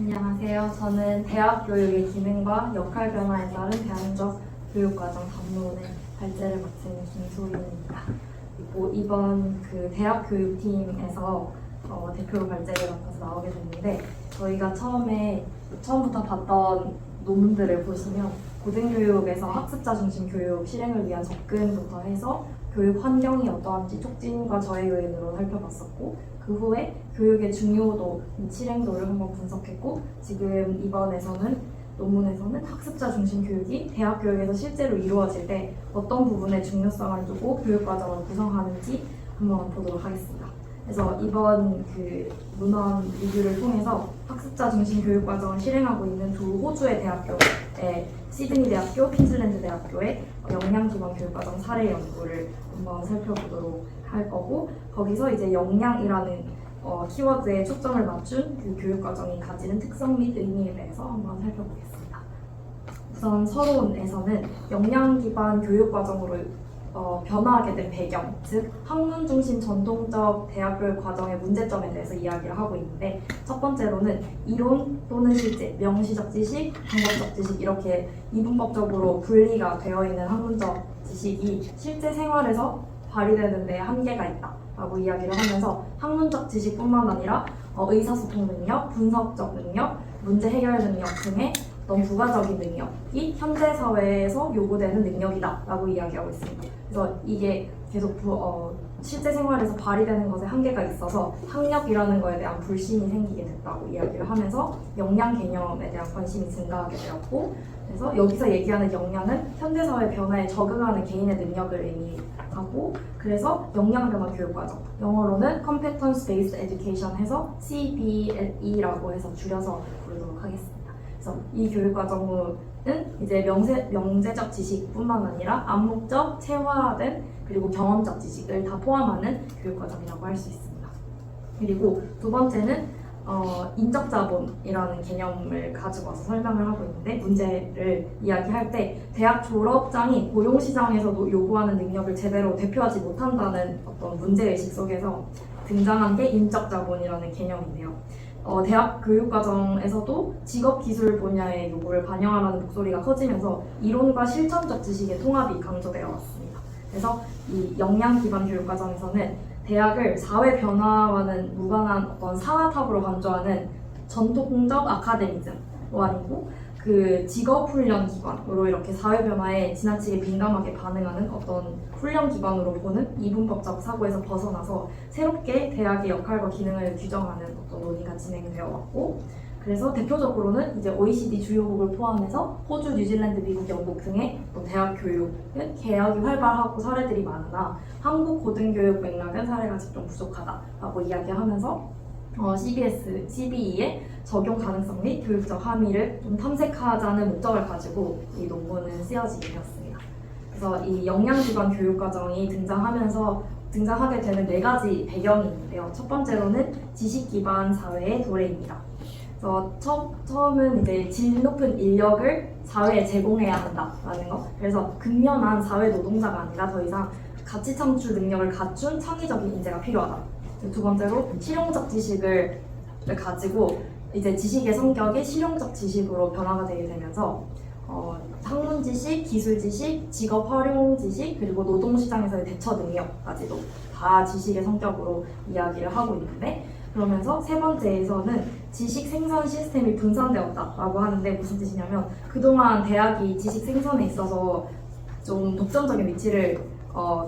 안녕하세요. 저는 대학 교육의 기능과 역할 변화에 따른 대안적 교육과정 담론의 발제를 맡은 김소윤입니다. 그리고 이번 대학 교육팀에서 대표 발제를 맡아서 나오게 됐는데, 저희가 처음부터 봤던 논문들을 보시면 고등교육에서 학습자 중심 교육 실행을 위한 접근부터 해서 교육 환경이 어떠한지 촉진과 저해 요인으로 살펴봤었고, 그 후에 교육의 중요도, 실행도를 한번 분석했고, 지금 논문에서는 학습자 중심 교육이 대학 교육에서 실제로 이루어질 때 어떤 부분에 중요성을 두고 교육 과정을 구성하는지 한번 보도록 하겠습니다. 그래서 이번 문헌 리뷰를 통해서 학습자 중심 교육 과정을 실행하고 있는 두 호주의 대학교의 시드니 대학교, 퀸즐랜드 대학교의 역량 기반 교육 과정 사례 연구를 한번 살펴보도록 할 거고, 거기서 이제 역량이라는 키워드에 초점을 맞춘 그 교육 과정이 가지는 특성 및 의미에 대해서 한번 살펴보겠습니다. 우선 서론에서는 역량 기반 교육 과정으로 변화하게 된 배경, 즉 학문 중심 전통적 대학 교육 과정의 문제점에 대해서 이야기를 하고 있는데, 첫 번째로는 이론 또는 실제, 명시적 지식, 방법적 지식 이렇게 이분법적으로 분리가 되어 있는 학문적 지식이 실제 생활에서 발휘되는 데 한계가 있다라고 이야기를 하면서 학문적 지식뿐만 아니라 의사소통 능력, 분석적 능력, 문제 해결 능력 등의 어떤 부가적인 능력이 현대 사회에서 요구되는 능력이다라고 이야기하고 있습니다. 그래서 이게 계속 실제 생활에서 발휘되는 것에 한계가 있어서 학력이라는 것에 대한 불신이 생기게 됐다고 이야기를 하면서 역량 개념에 대한 관심이 증가하게 되었고, 그래서 여기서 얘기하는 역량은 현대 사회 변화에 적응하는 개인의 능력을 의미하고, 그래서 역량 변화 교육 과정, 영어로는 Competence Based Education 해서 CBLE라고 해서 줄여서 부르도록 하겠습니다. 그래서 이 교육 과정은 이제 명제적 지식뿐만 아니라 암묵적, 체화된 그리고 경험적 지식을 다 포함하는 교육 과정이라고 할 수 있습니다. 그리고 두 번째는 인적 자본이라는 개념을 가지고 와서 설명을 하고 있는데, 문제를 이야기할 때 대학 졸업장이 고용 시장에서도 요구하는 능력을 제대로 대표하지 못한다는 어떤 문제의식 속에서 등장한 게 인적 자본이라는 개념인데요. 대학 교육과정에서도 직업기술 분야의 요구를 반영하라는 목소리가 커지면서 이론과 실천적 지식의 통합이 강조되어 왔습니다. 그래서 이 역량 기반 교육과정에서는 대학을 사회 변화와는 무관한 어떤 상하탑으로 간주하는 전통적 아카데미즘도 아니고 직업 훈련 기관으로 이렇게 사회 변화에 지나치게 민감하게 반응하는 어떤 훈련 기관으로 보는 이분법적 사고에서 벗어나서 새롭게 대학의 역할과 기능을 규정하는 어떤 논의가 진행되어 왔고, 그래서 대표적으로는 이제 OECD 주요국을 포함해서 호주, 뉴질랜드, 미국, 영국 등의 대학 교육은 개혁이 활발하고 사례들이 많으나 한국 고등교육 맥락은 사례가 좀 부족하다라고 이야기하면서 CBE의 적용 가능성 및 교육적 함의를 좀 탐색하자는 목적을 가지고 이 논문은 쓰여지게 되었습니다. 그래서 이 역량 기반 교육 과정이 등장하게 되는 4가지 배경이 있는데요. 첫 번째로는 지식 기반 사회의 도래입니다. 그래서 처음은 이제 질 높은 인력을 사회에 제공해야 한다라는 것. 그래서 근면한 사회 노동자가 아니라 더 이상 가치 창출 능력을 갖춘 창의적인 인재가 필요하다. 두 번째로 실용적 지식을 가지고 이제 지식의 성격이 실용적 지식으로 변화가 되게 되면서 학문 지식, 기술 지식, 직업 활용 지식, 그리고 노동 시장에서의 대처 능력까지도 다 지식의 성격으로 이야기를 하고 있는데, 그러면서 세 번째에서는 지식 생산 시스템이 분산되었다라고 하는데, 무슨 뜻이냐면 그동안 대학이 지식 생산에 있어서 좀 독점적인 위치를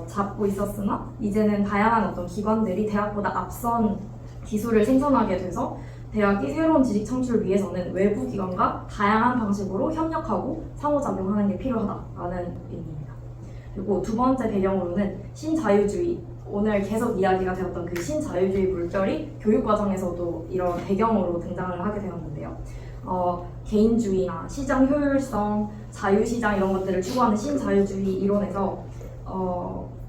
잡고 있었으나 이제는 다양한 어떤 기관들이 대학보다 앞선 기술을 생산하게 돼서 대학이 새로운 지식 창출을 위해서는 외부 기관과 다양한 방식으로 협력하고 상호작용하는 게 필요하다라는 의미입니다. 그리고 두 번째 배경으로는 신자유주의, 오늘 계속 이야기가 되었던 그 신자유주의 물결이 교육과정에서도 이런 배경으로 등장을 하게 되었는데요. 개인주의나 시장 효율성, 자유시장 이런 것들을 추구하는 신자유주의 이론에서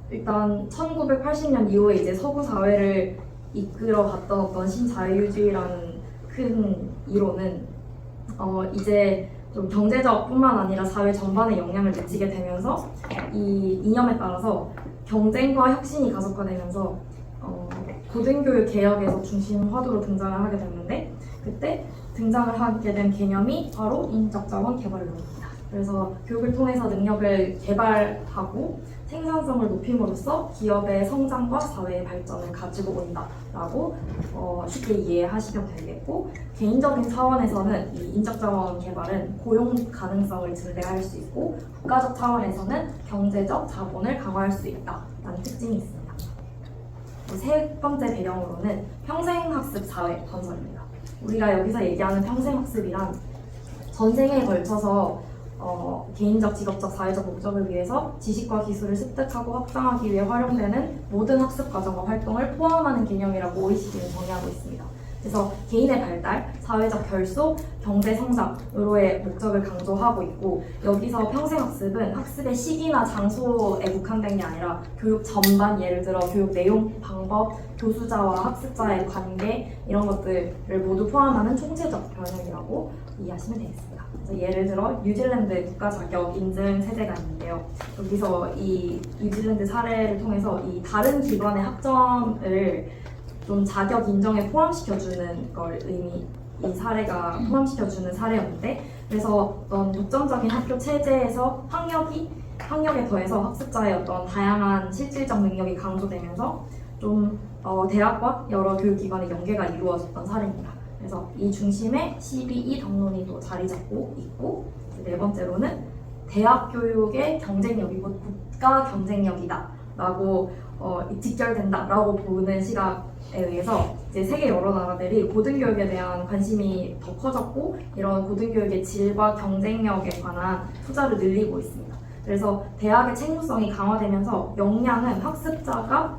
일단 1980년 이후에 이제 서구 사회를 이끌어갔던 어떤 신자유주의라는 큰 이론은 이제 좀 경제적뿐만 아니라 사회 전반에 영향을 미치게 되면서 이 이념에 따라서 경쟁과 혁신이 가속화되면서 고등교육 개혁에서 중심 화두로 등장을 하게 됐는데, 그때 등장을 하게 된 개념이 바로 인적 자원 개발론입니다. 그래서 교육을 통해서 능력을 개발하고 생산성을 높임으로써 기업의 성장과 사회의 발전을 가지고 온다라고 쉽게 이해하시면 되겠고, 개인적인 차원에서는 이 인적 자원 개발은 고용 가능성을 증대할 수 있고, 국가적 차원에서는 경제적 자본을 강화할 수 있다라는 특징이 있습니다. 세 번째 배경으로는 평생학습 사회 건설입니다. 우리가 여기서 얘기하는 평생학습이란 전 생에 걸쳐서 개인적, 직업적, 사회적 목적을 위해서 지식과 기술을 습득하고 확장하기 위해 활용되는 모든 학습 과정과 활동을 포함하는 개념이라고 OECD는 정의하고 있습니다. 그래서 개인의 발달, 사회적 결속, 경제 성장으로의 목적을 강조하고 있고, 여기서 평생학습은 학습의 시기나 장소에 국한된 게 아니라 교육 전반, 예를 들어 교육 내용, 방법, 교수자와 학습자의 관계 이런 것들을 모두 포함하는 총체적 변형이라고 이해하시면 되겠습니다. 그래서 예를 들어 뉴질랜드 국가 자격 인증 세제가 있는데요. 여기서 이 뉴질랜드 사례를 통해서 이 다른 기관의 학점을 좀 자격 인정에 포함시켜주는 걸 이 사례가 포함시켜주는 사례였는데, 그래서 어떤 독점적인 학교 체제에서 학력에 더해서 학습자의 어떤 다양한 실질적 능력이 강조되면서 좀 대학과 여러 교육기관의 연계가 이루어졌던 사례입니다. 그래서 이 중심에 CBE 담론이 또 자리 잡고 있고, 네 번째로는 대학 교육의 경쟁력이 곧 국가 경쟁력이다라고 직결된다라고 보는 시각에 의해서 이제 세계 여러 나라들이 고등교육에 대한 관심이 더 커졌고, 이런 고등교육의 질과 경쟁력에 관한 투자를 늘리고 있습니다. 그래서 대학의 책무성이 강화되면서 역량은 학습자가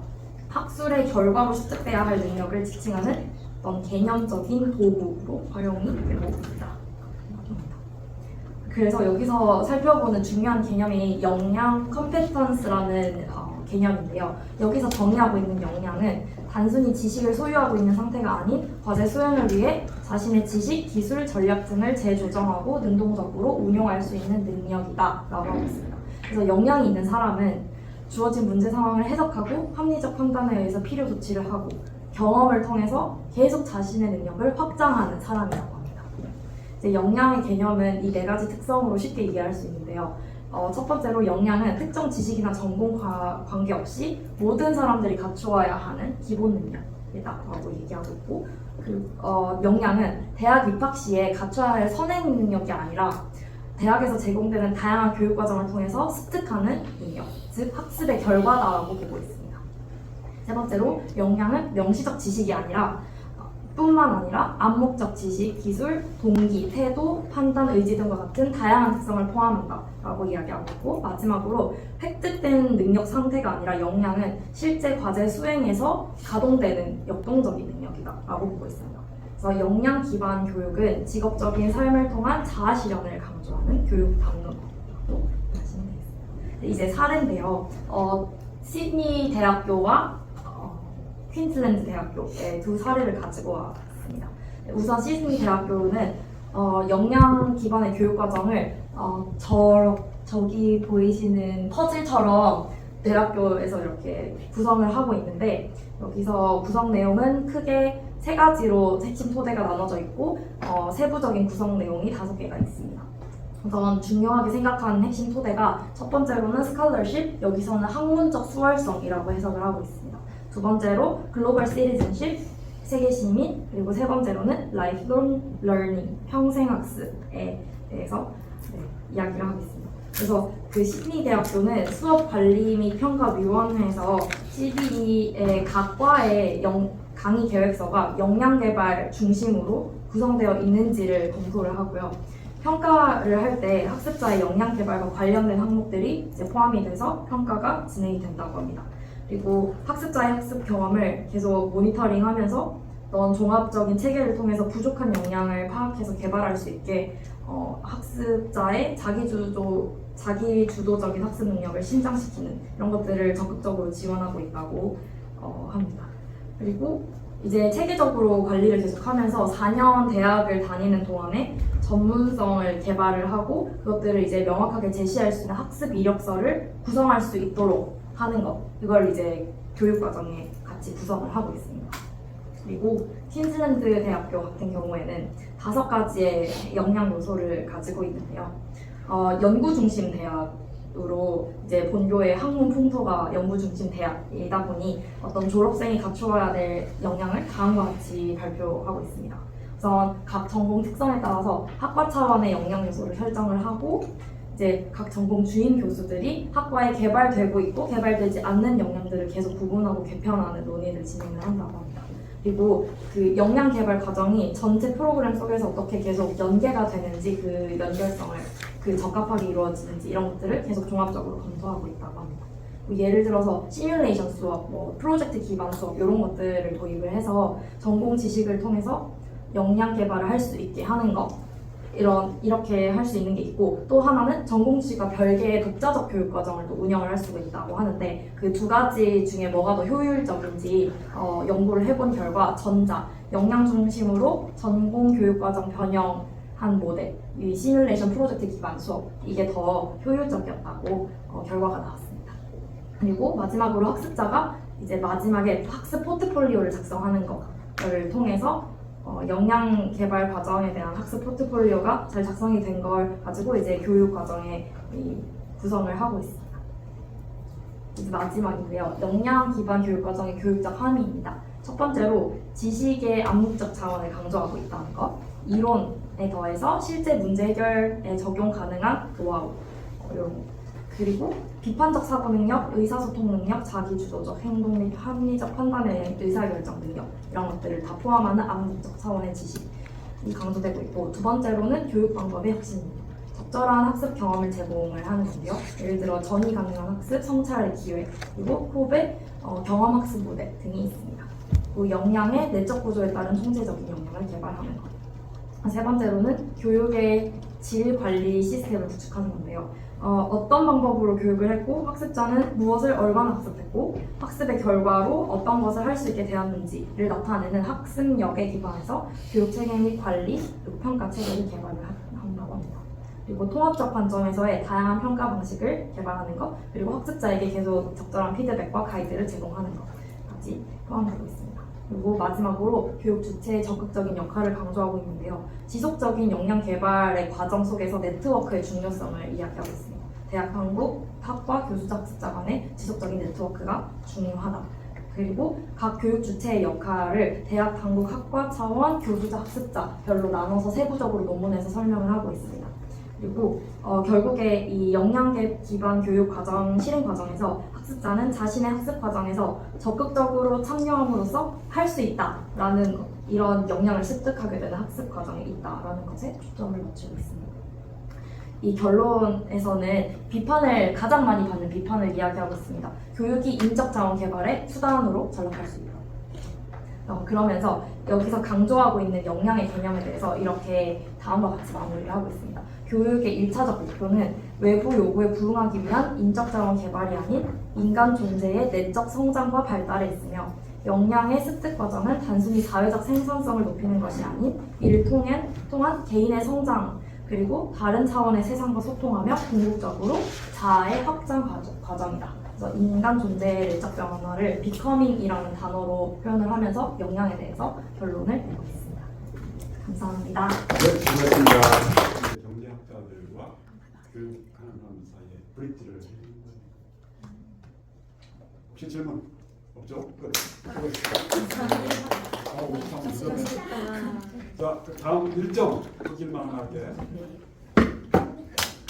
학술의 결과로 습득돼야 할 능력을 지칭하는 어떤 개념적인 도구로 활용이 되고 있다. 그래서 여기서 살펴보는 중요한 개념이 역량 컴페턴스라는 개념인데요. 여기서 정의하고 있는 역량은 단순히 지식을 소유하고 있는 상태가 아닌 과제 수행을 위해 자신의 지식, 기술, 전략 등을 재조정하고 능동적으로 운용할 수 있는 능력이다 라고 하고 있습니다. 그래서 역량이 있는 사람은 주어진 문제 상황을 해석하고 합리적 판단에 의해서 필요 조치를 하고 경험을 통해서 계속 자신의 능력을 확장하는 사람이라고 합니다. 이제 역량의 개념은 이 네 가지 특성으로 쉽게 이해할 수 있는데요. 첫 번째로 역량은 특정 지식이나 전공과 관계없이 모든 사람들이 갖추어야 하는 기본 능력이다라고 얘기하고 있고, 역량은 대학 입학 시에 갖춰야 할 선행 능력이 아니라 대학에서 제공되는 다양한 교육 과정을 통해서 습득하는 능력, 즉 학습의 결과다라고 보고 있습니다. 세 번째로 역량은 명시적 지식이 아니라 뿐만 아니라 암묵적 지식, 기술, 동기, 태도, 판단, 의지 등과 같은 다양한 특성을 포함한다라고 이야기하고 있고, 마지막으로 획득된 능력 상태가 아니라 역량은 실제 과제 수행에서 가동되는 역동적인 능력이다라고 보고 있습니다. 그래서 역량 기반 교육은 직업적인 삶을 통한 자아 실현을 강조하는 교육 담론이라고 하시면 되겠습니다. 이제 사례인데요. 시드니 대학교와 퀸즐랜드 대학교의 두 사례를 가지고 왔습니다. 우선 시드니 대학교는 역량 기반의 교육 과정을 저기 보이시는 퍼즐처럼 대학교에서 이렇게 구성을 하고 있는데, 여기서 구성 내용은 크게 세 가지로 핵심 토대가 나눠져 있고 세부적인 구성 내용이 5개가 있습니다. 우선 중요하게 생각하는 핵심 토대가 첫 번째로는 스칼러십, 여기서는 학문적 수월성이라고 해석을 하고 있습니다. 두 번째로 글로벌 시티즌십, 세계 시민, 그리고 세 번째로는 라이프롱 러닝, 평생학습에 대해서 이야기를 하고 있습니다. 그래서 그 시드니 대학교는 수업 관리 및 평가위원회에서 CBE의 각 과의 강의 계획서가 역량 개발 중심으로 구성되어 있는지를 검토를 하고요. 평가를 할 때 학습자의 역량 개발과 관련된 항목들이 이제 포함이 돼서 평가가 진행이 된다고 합니다. 그리고 학습자의 학습 경험을 계속 모니터링하면서 어떤 종합적인 체계를 통해서 부족한 역량을 파악해서 개발할 수 있게 학습자의 자기주도적인 학습 능력을 신장시키는 이런 것들을 적극적으로 지원하고 있다고 합니다. 그리고 이제 체계적으로 관리를 계속하면서 4년 대학을 다니는 동안에 전문성을 개발을 하고 그것들을 이제 명확하게 제시할 수 있는 학습 이력서를 구성할 수 있도록 하는 것, 이걸 이제 교육 과정에 같이 구성을 하고 있습니다. 그리고 퀸즐랜드 대학교 같은 경우에는 5가지의 영양 요소를 가지고 있는데요. 연구 중심 대학으로 이제 본교의 학문 풍토가 연구 중심 대학이다 보니 어떤 졸업생이 갖추어야 될 영양을 다음과 같이 발표하고 있습니다. 우선 각 전공 특성에 따라서 학과 차원의 영양 요소를 설정을 하고 이제 각 전공 주임 교수들이 학과에 개발되고 있고 개발되지 않는 영양들을 계속 구분하고 개편하는 논의를 진행을 한다고 합니다. 그리고 그 영양 개발 과정이 전체 프로그램 속에서 어떻게 계속 연계가 되는지 그 연결성을 그 적합하게 이루어지는지 이런 것들을 계속 종합적으로 검토하고 있다고 합니다. 예를 들어서 시뮬레이션 수업, 프로젝트 기반 수업 이런 것들을 도입을 해서 전공 지식을 통해서 역량 개발을 할 수 있게 하는 것 이렇게 할 수 있는 게 있고 또 하나는 전공 지식과 별개의 독자적 교육 과정을 또 운영을 할 수가 있다고 하는데 그 2가지 중에 뭐가 더 효율적인지 연구를 해본 결과 전자, 역량 중심으로 전공 교육 과정 변형한 모델, 이 시뮬레이션 프로젝트 기반 수업 이게 더 효율적이었다고 결과가 나왔습니다. 그리고 마지막으로 학습자가 이제 마지막에 학습 포트폴리오를 작성하는 것을 통해서 역량 개발 과정에 대한 학습 포트폴리오가 잘 작성이 된 걸 가지고 이제 교육 과정에 구성을 하고 있습니다. 이제 마지막인데요. 역량 기반 교육 과정의 교육적 함의입니다. 첫 번째로 지식의 암묵적 자원을 강조하고 있다는 것, 이론에 더해서 실제 문제 해결에 적용 가능한 노하우 이런 거. 그리고 비판적 사고 능력, 의사소통 능력, 자기주도적 행동 및 합리적 판단에 의한 의사결정 능력 이런 것들을 다 포함하는 암묵적 차원의 지식이 강조되고 있고 두 번째로는 교육 방법의 혁신입니다. 적절한 학습 경험을 제공을 하는 건데요. 예를 들어 전이 가능한 학습, 성찰의 기회, 그리고 호흡의 경험 학습 모델 등이 있습니다. 그리고 역량의 내적 구조에 따른 총체적인 역량을 개발하는 것. 세 번째로는 교육의 질 관리 시스템을 구축하는 건데요. 어떤 방법으로 교육을 했고 학습자는 무엇을 얼마나 학습했고 학습의 결과로 어떤 것을 할 수 있게 되었는지를 나타내는 학습력에 기반해서 교육 체계 및 관리 그리고 평가 체계를 개발을 한다고 합니다. 그리고 통합적 관점에서의 다양한 평가 방식을 개발하는 것 그리고 학습자에게 계속 적절한 피드백과 가이드를 제공하는 것까지 포함되고 있습니다. 그리고 마지막으로 교육 주체의 적극적인 역할을 강조하고 있는데요. 지속적인 역량 개발의 과정 속에서 네트워크의 중요성을 이야기하고 있습니다. 대학, 당국, 학과, 교수자, 학습자 간의 지속적인 네트워크가 중요하다. 그리고 각 교육 주체의 역할을 대학, 당국, 학과 차원, 교수자, 학습자 별로 나눠서 세부적으로 논문에서 설명을 하고 있습니다. 그리고 결국에 이 역량 기반 교육 과정 실행 과정에서 학습자는 자신의 학습 과정에서 적극적으로 참여함으로써 할 수 있다라는 것, 이런 역량을 습득하게 되는 학습 과정에 있다라는 것에 초점을 맞추고 있습니다. 이 결론에서는 가장 많이 받는 비판을 이야기하고 있습니다. 교육이 인적 자원 개발의 수단으로 전락할 수 있다. 그러면서 여기서 강조하고 있는 역량의 개념에 대해서 이렇게 다음과 같이 마무리를 하고 있습니다. 교육의 1차적 목표는 외부 요구에 부응하기 위한 인적 자원 개발이 아닌 인간 존재의 내적 성장과 발달에 있으며 역량의 습득 과정은 단순히 사회적 생산성을 높이는 것이 아닌 이를 통한 개인의 성장 그리고 다른 차원의 세상과 소통하며 궁극적으로 자아의 확장 과정이다. 그래서 인간 존재의 내적 변화를 비커밍이라는 단어로 표현을 하면서 역량에 대해서 결론을 내고 있습니다. 감사합니다. 네, 고맙습니다. 경제학자들과 교육하는 사람 사이에 브릿지를 해주는 거예요. 혹시 질문 없죠? 끝. 자, 다음 일정 보길만 하게.